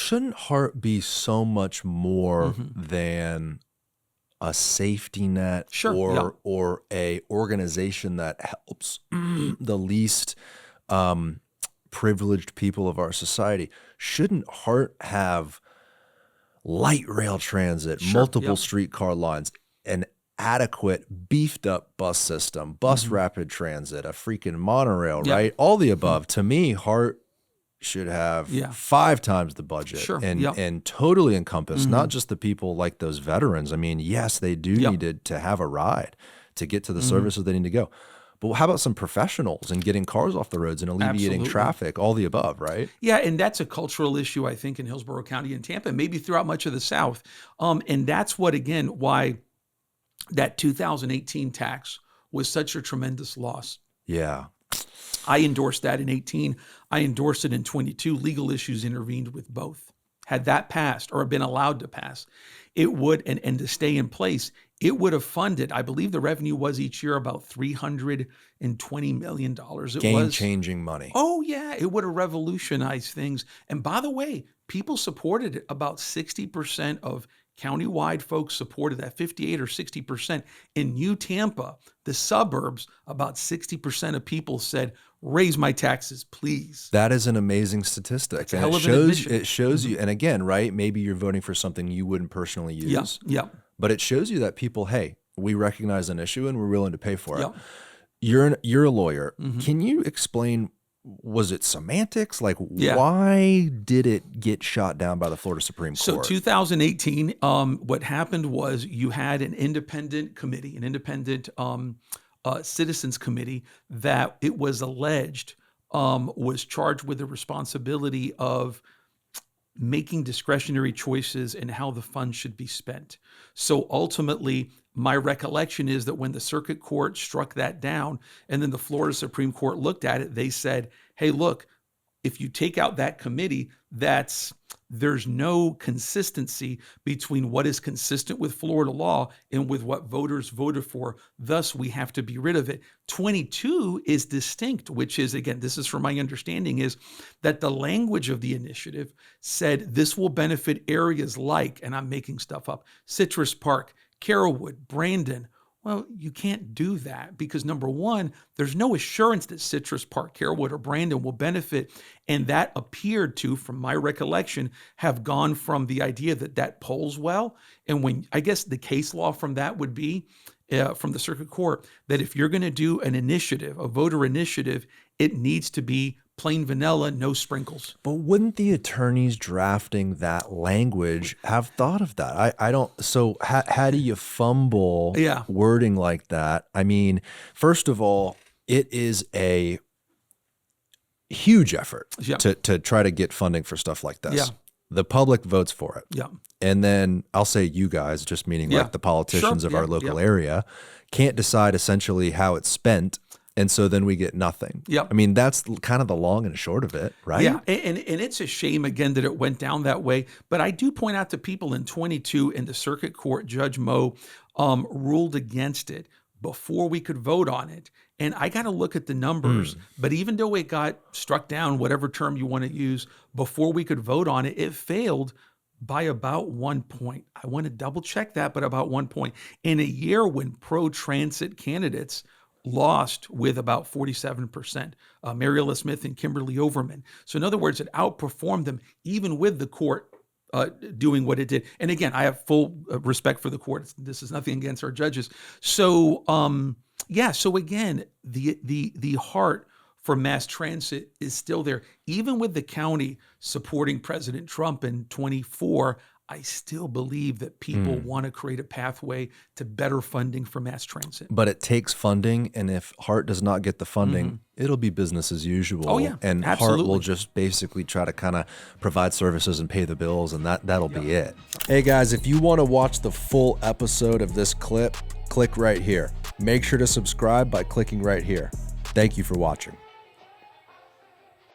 shouldn't Heart be so much more than a safety net or a organization that helps the least privileged people of our society? Shouldn't Heart have light rail transit, multiple streetcar lines, an adequate beefed up bus system, bus rapid transit, a freaking monorail, right? All the above. To me, Heart should have 5 times the budget and totally encompass not just the people like those veterans. I mean, yes, they do need to have a ride to get to the services they need to go. But how about some professionals and getting cars off the roads and alleviating traffic, all the above, right? Yeah, and that's a cultural issue, I think, in Hillsborough County and Tampa, maybe throughout much of the South. And that's what, again, why that 2018 tax was such a tremendous loss. Yeah. I endorsed that in 18. I endorsed it in 22. Legal issues intervened with both. Had that passed or been allowed to pass, it would, and to stay in place, it would have funded, I believe the revenue was each year about $320 million. Game-changing money. Oh, yeah. It would have revolutionized things. And by the way, people supported it. About 60% of countywide folks supported that, 58 or 60%. In New Tampa, the suburbs, about 60% of people said, raise my taxes, please. That is an amazing statistic. And it shows you, and again, right, maybe you're voting for something you wouldn't personally use. Yeah. But it shows you that people, hey, we recognize an issue and we're willing to pay for it. You're a lawyer. Can you explain, was it semantics? Like, why did it get shot down by the Florida Supreme Court? So 2018, what happened was you had an independent committee, an independent citizens committee that it was alleged was charged with the responsibility of making discretionary choices in how the funds should be spent. So ultimately, my recollection is that when the circuit court struck that down and then the Florida Supreme Court looked at it, they said, hey, look, if you take out that committee, there's no consistency between what is consistent with Florida law and with what voters voted for. Thus, we have to be rid of it. 22 is distinct, which is, again, this is from my understanding, is that the language of the initiative said this will benefit areas like, and I'm making stuff up, Citrus Park, Carrollwood, Brandon. Well, you can't do that because, number one, there's no assurance that Citrus Park, Carrollwood, or Brandon will benefit. And that appeared to, from my recollection, have gone from the idea that polls well. And when, I guess the case law from that would be, from the circuit court, that if you're going to do an initiative, a voter initiative, it needs to be plain vanilla, no sprinkles. But wouldn't the attorneys drafting that language have thought of that? I don't. So how do you fumble wording like that? I mean, first of all, it is a huge effort to try to get funding for stuff like this. Yeah. The public votes for it. Yeah. And then I'll say you guys, just meaning like the politicians of our local area, can't decide essentially how it's spent. And so then we get nothing. I mean, that's kind of the long and short of it, right? Yeah, and it's a shame, again, that it went down that way. But I do point out to people in 22 in the circuit court, Judge Moe ruled against it before we could vote on it. And I got to look at the numbers. But even though it got struck down, whatever term you want to use, before we could vote on it, it failed by about 1 point. I want to double check that, but about 1 point. In a year when pro-transit candidates lost with about 47%, Mariella Smith and Kimberly Overman. So in other words, it outperformed them even with the court doing what it did. And again, I have full respect for the court. This is nothing against our judges. So so again, the heart for mass transit is still there. Even with the county supporting President Trump in 24, I still believe that people want to create a pathway to better funding for mass transit. But it takes funding, and if Hart does not get the funding, it'll be business as usual. Oh, yeah, and absolutely. Hart will just basically try to kind of provide services and pay the bills, and that'll be it. Hey guys, if you want to watch the full episode of this clip, click right here. Make sure to subscribe by clicking right here. Thank you for watching.